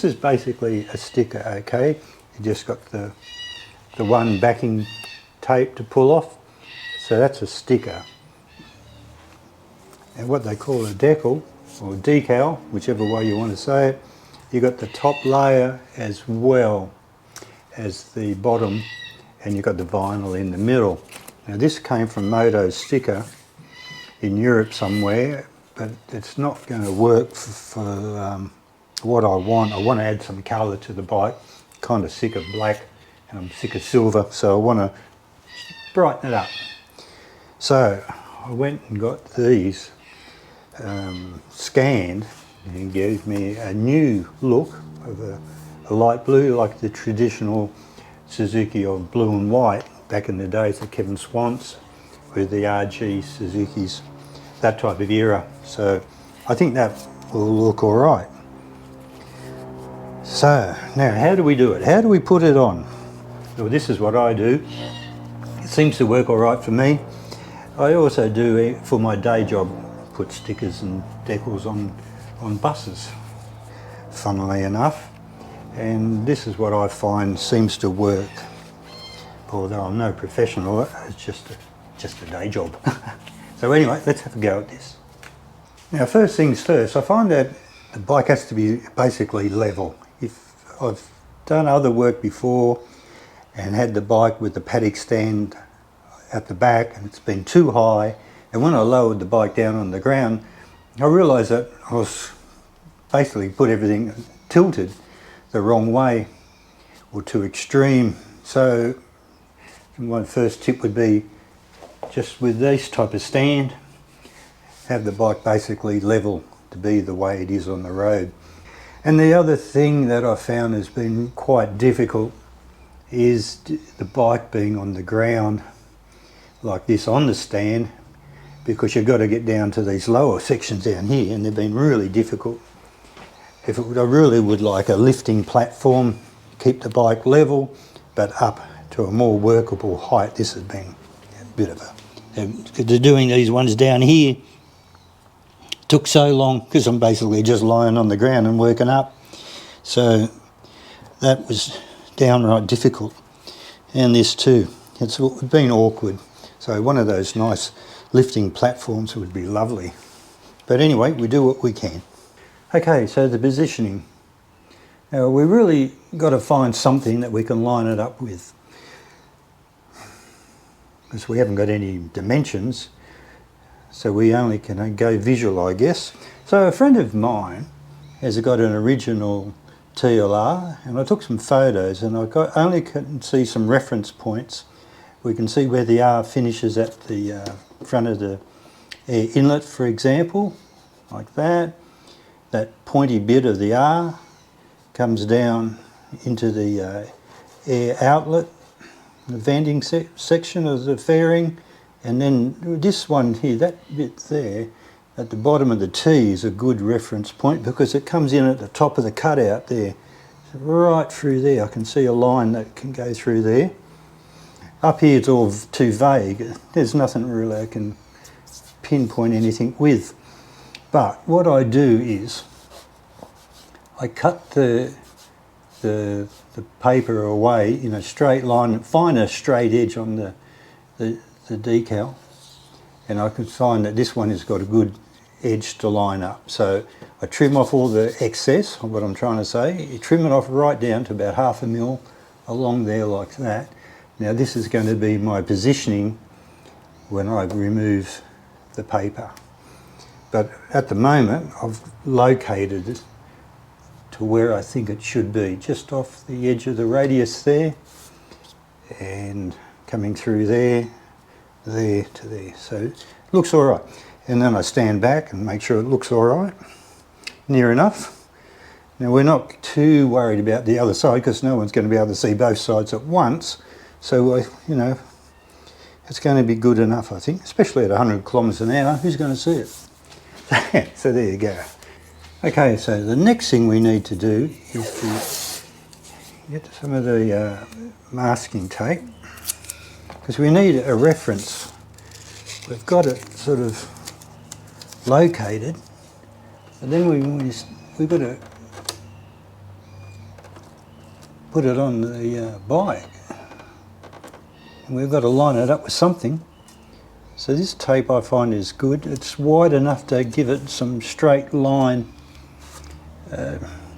this is basically a sticker, okay? You just got the one backing tape to pull off, so that's a sticker. And what they call a decal, or decal, whichever way you want to say it, you got the top layer as well as the bottom, and you've got the vinyl in the middle. Now this came from Moto's sticker in Europe somewhere, but it's not going to work for what I want. I want to add some colour to the bike. Kind of sick of black and I'm sick of silver, so I want to brighten it up. So I went and got these scanned and gave me a new look of a light blue, like the traditional Suzuki of blue and white back in the days of Kevin Swant's with the RG Suzukis, that type of era. So I think that will look all right. So now how do we do it? How do we put it on? Well, this is what I do. It seems to work all right for me. I also do, for my day job, put stickers and decals on buses, funnily enough. And this is what I find seems to work. Although I'm no professional, it's just a day job. So anyway, let's have a go at this. Now first things first, I find that the bike has to be basically level. If I've done other work before and had the bike with the paddock stand at the back and it's been too high, and when I lowered the bike down on the ground, I realised that I was basically put everything tilted the wrong way or too extreme. So my first tip would be, just with this type of stand, have the bike basically level to be the way it is on the road. And the other thing that I found has been quite difficult is the bike being on the ground like this on the stand, because you've got to get down to these lower sections down here, and they've been really difficult. I really would like a lifting platform, keep the bike level but up to a more workable height. This has been a bit of a... doing these ones down here took so long because I'm basically just lying on the ground and working up. So that was downright difficult. And this too, it's been awkward. So one of those nice lifting platforms would be lovely. But anyway, we do what we can. Okay, so the positioning. Now we really got to find something that we can line it up with, because we haven't got any dimensions, so we only can go visual, I guess. So a friend of mine has got an original TLR, and I took some photos, and I only can see some reference points. We can see where the R finishes at the front of the air inlet, for example, like that. That pointy bit of the R comes down into the air outlet, the venting section of the fairing, and then this one here, that bit there at the bottom of the T is a good reference point because it comes in at the top of the cutout there. So right through there, I can see a line that can go through there. Up here it's all too vague. There's nothing really I can pinpoint anything with. But what I do is I cut the paper away in a straight line, find a straight edge on the decal, and I can find that this one has got a good edge to line up. So I trim off all the excess, what I'm trying to say. You trim it off right down to about 1/2 mil along there like that. Now this is going to be my positioning when I remove the paper. But at the moment I've located it to where I think it should be, just off the edge of the radius there, and coming through there to there. So it looks all right. And then I stand back and make sure it looks all right, near enough. Now we're not too worried about the other side because no one's going to be able to see both sides at once. So, you know, it's going to be good enough, I think, especially at 100 kilometres an hour. Who's going to see it? So there you go. Okay, so the next thing we need to do is to get some of the masking tape, because we need a reference. We've got it sort of located, and then we've got to put it on the bike. And we've got to line it up with something. So this tape I find is good. It's wide enough to give it some straight line,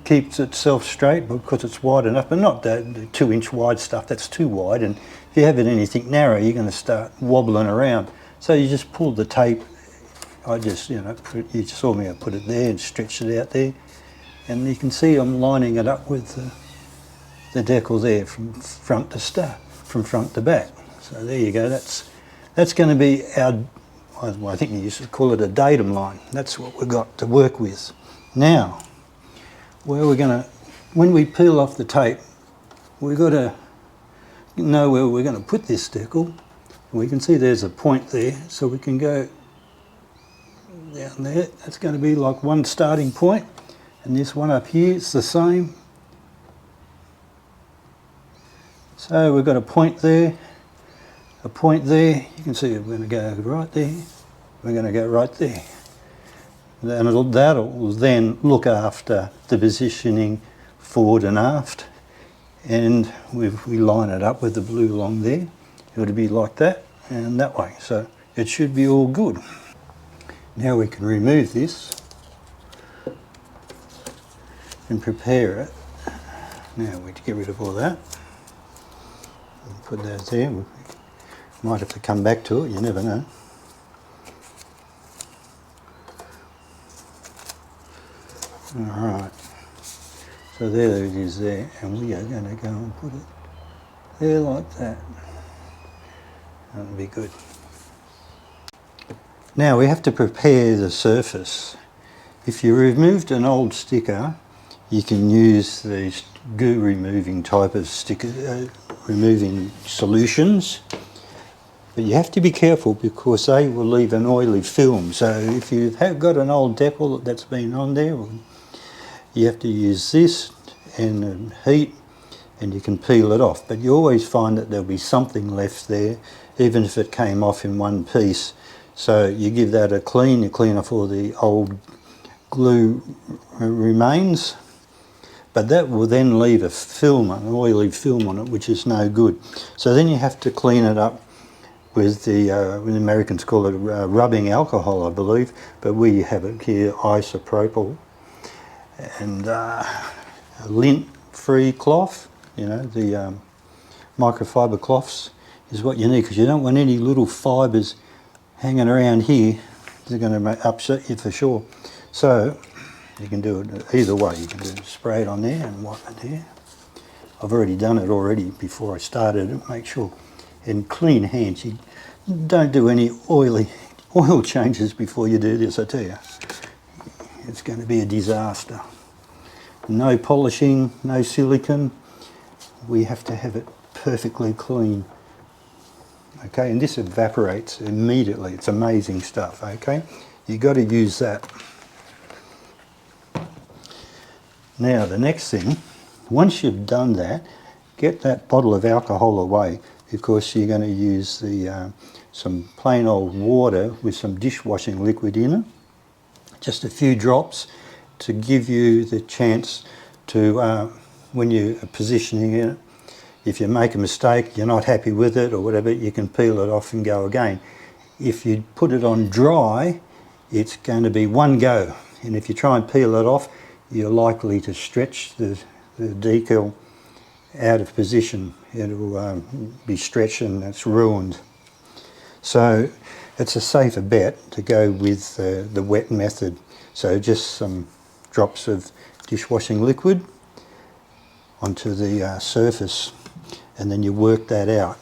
keeps itself straight because it's wide enough, but not the 2-inch wide stuff, that's too wide, and if you have it anything narrow you're going to start wobbling around. So you just pull the tape, I just, you saw me, I put it there and stretched it out there, and you can see I'm lining it up with the decal there from front to start, from front to back. So there you go, that's going to be our, I think you used to call it a datum line. That's what we've got to work with. Now, where we're going to, when we peel off the tape, we've got to know where we're going to put this decal. We can see there's a point there, so we can go down there. That's going to be like one starting point, and this one up here is the same. So we've got a point there, a point there. You can see we're going to go right there, we're going to go right there. And that'll then look after the positioning forward and aft, and we line it up with the blue along there. It'll be like that and that way, so it should be all good. Now we can remove this and prepare it. Now we get rid of all that and put that there. We might have to come back to it, you never know. Alright, so there it is there, and we are going to go and put it there like that. That'll be good. Now we have to prepare the surface. If you removed an old sticker, you can use these goo removing type of sticker removing solutions. But you have to be careful because they will leave an oily film. So if you've got an old decal that's been on there, you have to use this and heat, and you can peel it off. But you always find that there'll be something left there, even if it came off in one piece. So you give that a clean, you clean off all the old glue remains, but that will then leave a film, an oily film on it, which is no good. So then you have to clean it up with the Americans call it rubbing alcohol, I believe, but we have it here isopropyl, and a lint-free cloth, the microfiber cloths is what you need, because you don't want any little fibres hanging around here. They're going to upset you for sure. So you can do it either way. You can do spray it on there and wipe it there. I've already done it already before I started it. Make sure, and clean hands. You don't do any oil changes before you do this, I tell you. It's going to be a disaster. No polishing, no silicone. We have to have it perfectly clean. Okay, and this evaporates immediately. It's amazing stuff, okay? You've got to use that. Now, the next thing, once you've done that, get that bottle of alcohol away, because you're going to use some plain old water with some dishwashing liquid in it. Just a few drops to give you the chance to, when you're positioning it, if you make a mistake, you're not happy with it or whatever, you can peel it off and go again. If you put it on dry, it's going to be one go. And if you try and peel it off, you're likely to stretch the decal out of position. It'll be stretched and it's ruined. So it's a safer bet to go with the wet method. So just some drops of dishwashing liquid onto the surface, and then you work that out.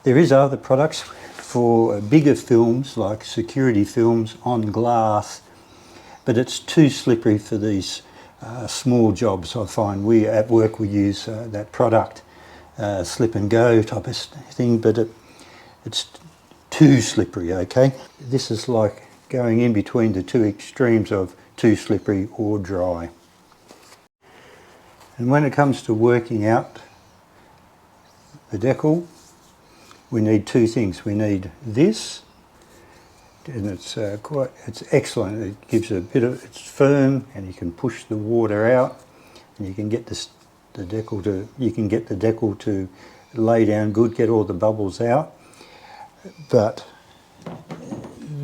There is other products for bigger films, like security films on glass, but it's too slippery for these small jobs. I find at work we use that product, slip and go type of thing, but it's too slippery, okay? This is like going in between the two extremes of too slippery or dry. And when it comes to working out the decal, we need two things. We need this, and it's excellent. It gives it's firm, and you can push the water out, and you can get this the decal to, you can get the decal to lay down good, get all the bubbles out, but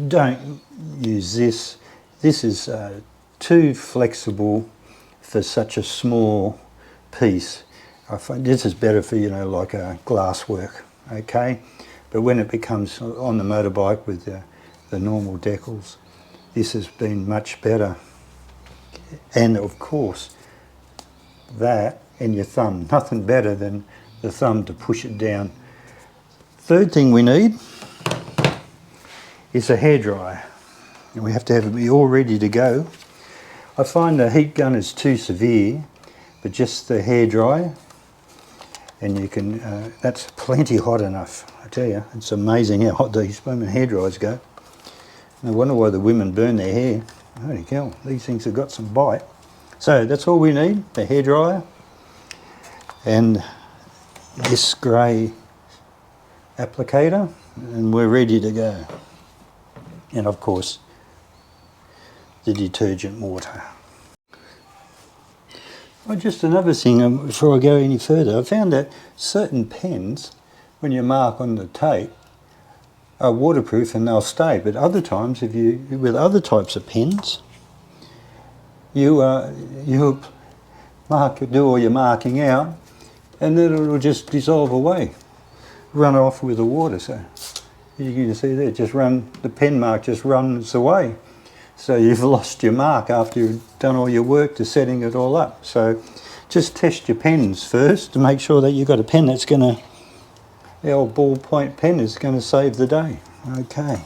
don't use this. This is too flexible for such a small piece. I find this is better for, you know, like glass work, okay? But when it becomes on the motorbike with the normal decals, this has been much better. And of course, that and your thumb, nothing better than the thumb to push it down. Third thing we need is a hairdryer. And we have to have it be all ready to go. I find the heat gun is too severe, but just the hairdryer, and you can, that's plenty hot enough. I tell you, it's amazing how hot these blooming hairdryers go. No wonder why the women burn their hair. Holy cow, these things have got some bite. So that's all we need, the hairdryer and this grey applicator, and we're ready to go. And of course, the detergent water. Oh, just another thing before I go any further, I found that certain pens, when you mark on the tape, are waterproof and they'll stay, but other times, if you, with other types of pens, you do all your marking out, and then it'll just dissolve away, run off with the water. So you can see there, the pen mark just runs away. So you've lost your mark after you've done all your work to setting it all up. So just test your pens first to make sure that you've got a pen that's going to, the old ballpoint pen is going to save the day. Okay.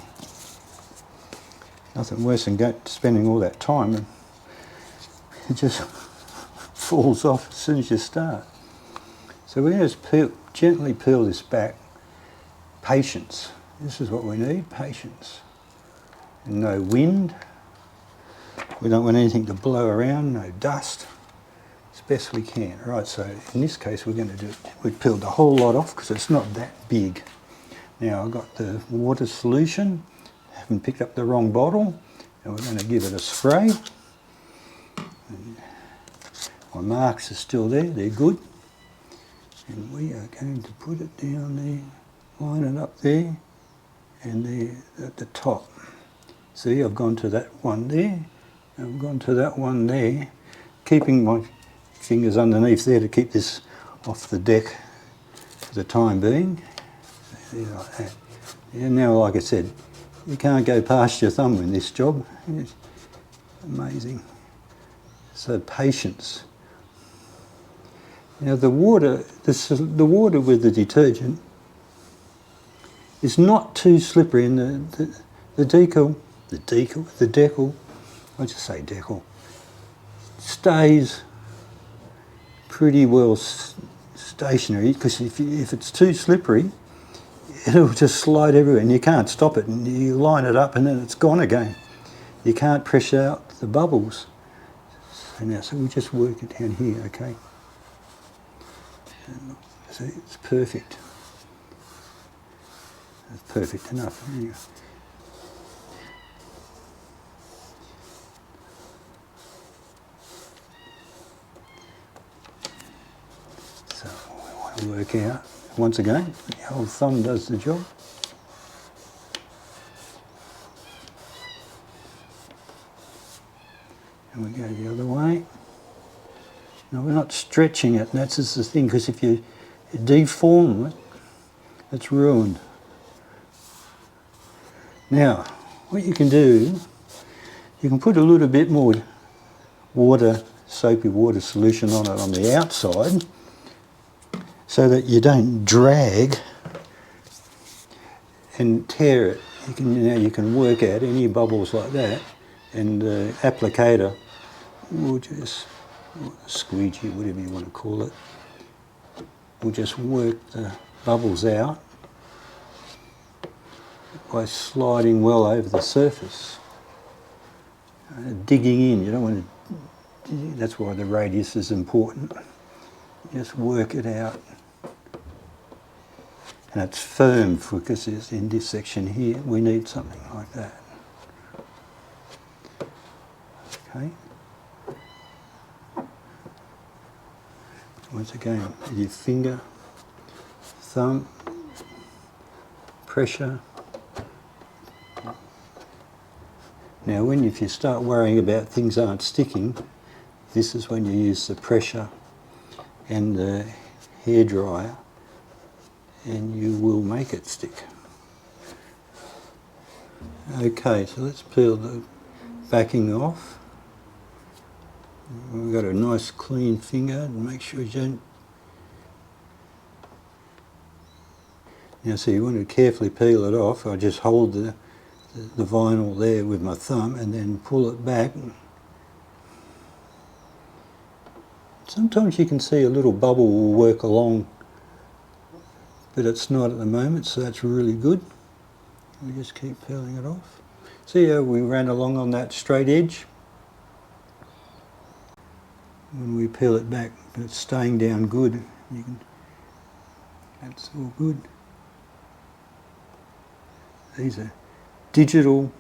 Nothing worse than spending all that time and it just falls off as soon as you start. So we're going to just gently peel this back. Patience. This is what we need, patience. And no wind. We don't want anything to blow around, no dust, as best we can. Right, so in this case we're going to do, we've peeled the whole lot off because it's not that big. Now I've got the water solution, haven't picked up the wrong bottle, and we're going to give it a spray. And my marks are still there, they're good. And we are going to put it down there, line it up there, and there at the top. See, I've gone to that one there, I've gone to that one there, keeping my fingers underneath there to keep this off the deck for the time being. There, like that. And now, like I said, you can't go past your thumb in this job. It's amazing. So patience. Now the water with the detergent is not too slippery, and the decal, I just say decal, stays pretty well stationary, because if it's too slippery, it'll just slide everywhere and you can't stop it, and you line it up and then it's gone again. You can't press out the bubbles. So we just work it down here, okay? See, it's perfect. It's perfect enough. There you go. So we want to work out, once again, the old thumb does the job. And we go the other way. Now we're not stretching it, and that's just the thing, because if you deform it, it's ruined. Now, what you can do, you can put a little bit more soapy water solution on it on the outside, so that you don't drag and tear it. You can work out any bubbles like that, and the applicator will just, or squeegee, whatever you want to call it, will just work the bubbles out by sliding well over the surface. Digging in, you don't want to, that's why the radius is important. Just work it out. And it's firm, because in this section here we need something like that. Okay. once again with your finger, thumb, pressure. Now if you start worrying about things aren't sticking, this is when you use the pressure and the hairdryer, and you will make it stick. Okay, so let's peel the backing off. We've got a nice clean finger, and make sure you don't... Now so you want to carefully peel it off. I just hold the vinyl there with my thumb and then pull it back. Sometimes you can see a little bubble will work along, but it's not at the moment, so that's really good. We just keep peeling it off. See how we ran along on that straight edge? When we peel it back, it's staying down good. That's all good. These are digital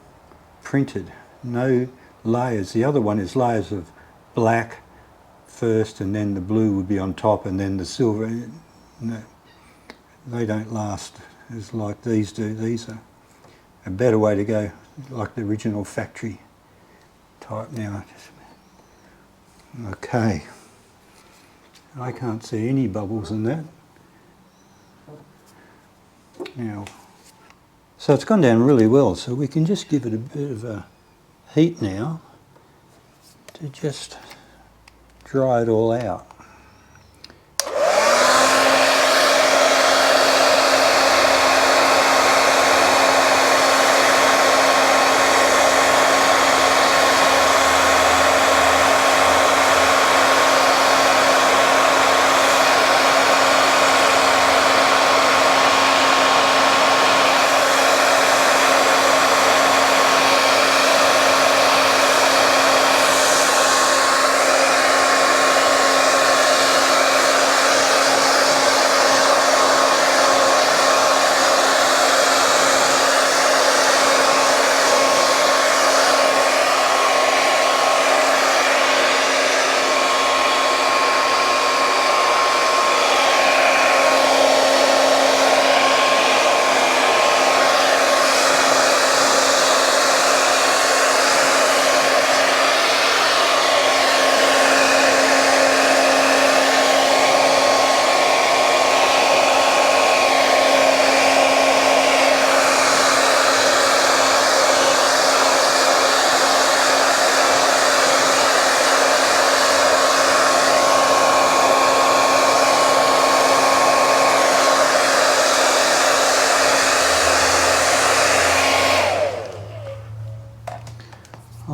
printed, no layers. The other one is layers of black first, and then the blue would be on top, and then the silver. No, they don't last as like these do. These are a better way to go, like the original factory type now. Okay, I can't see any bubbles in that. Now, so it's gone down really well, so we can just give it a bit of a heat now to just dry it all out.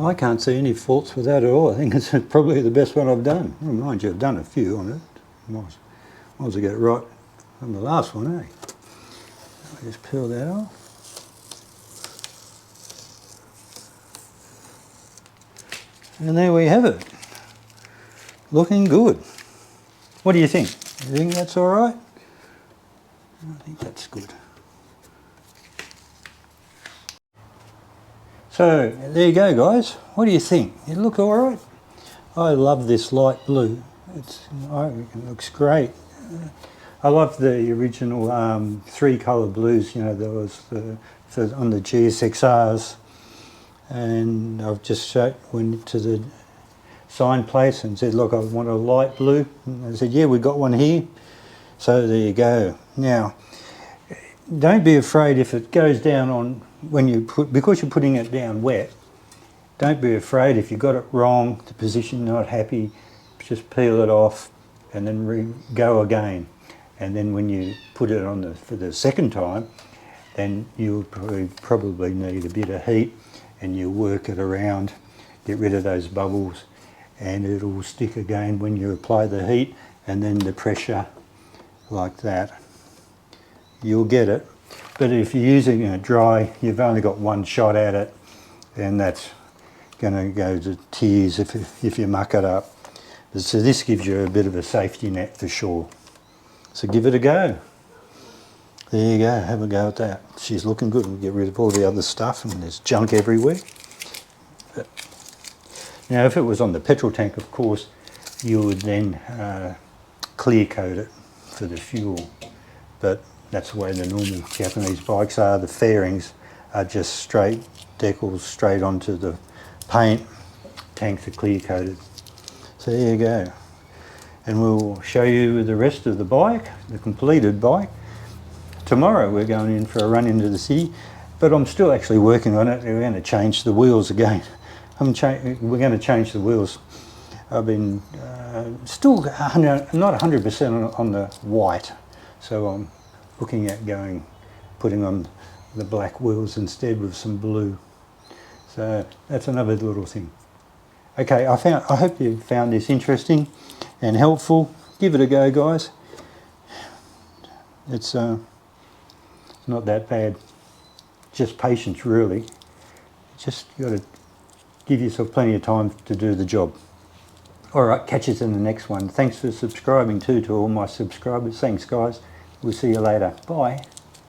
I can't see any faults with that at all. I think it's probably the best one I've done. Well, mind you, I've done a few on it. Might as well get it right from the last one, eh? I just peel that off. And there we have it. Looking good. What do you think? You think that's all right? I think that's good. So there you go, guys. What do you think? It look all right? I love this light blue. I reckon it looks great. I love the original three colour blues. You know, there was on the GSXRs, and I've just went to the sign place and said, look, I want a light blue. And they said, yeah, we got one here. So there you go. Now, don't be afraid if it goes down on when you put, because you're putting it down wet. Don't be afraid if you got it wrong, the position not happy, just peel it off and then go again. And then when you put it on for the second time, then you'll probably need a bit of heat, and you work it around, get rid of those bubbles, and it'll stick again when you apply the heat and then the pressure like that. You'll get it. But if you're using it dry, you've only got one shot at it, and that's going to go to tears if you muck it up. So this gives you a bit of a safety net for sure. So give it a go. There you go, have a go at that. She's looking good. We'll get rid of all the other stuff, and there's junk everywhere. But now if it was on the petrol tank, of course, you would then clear coat it for the fuel, but that's the way the normal Japanese bikes are. The fairings are just straight decals straight onto the paint. Tanks are clear coated. So there you go. And we'll show you the rest of the bike, the completed bike. Tomorrow we're going in for a run into the city, but I'm still actually working on it. We're going to change the wheels again. We're going to change the wheels. I've been still not 100% on the white, so I'm looking at putting on the black wheels instead with some blue. So that's another little thing. Okay, I hope you found this interesting and helpful. Give it a go, guys. It's not that bad. Just patience, really. Just got to give yourself plenty of time to do the job. All right, catch us in the next one. Thanks for subscribing too, to all my subscribers. Thanks, guys. We'll see you later. Bye.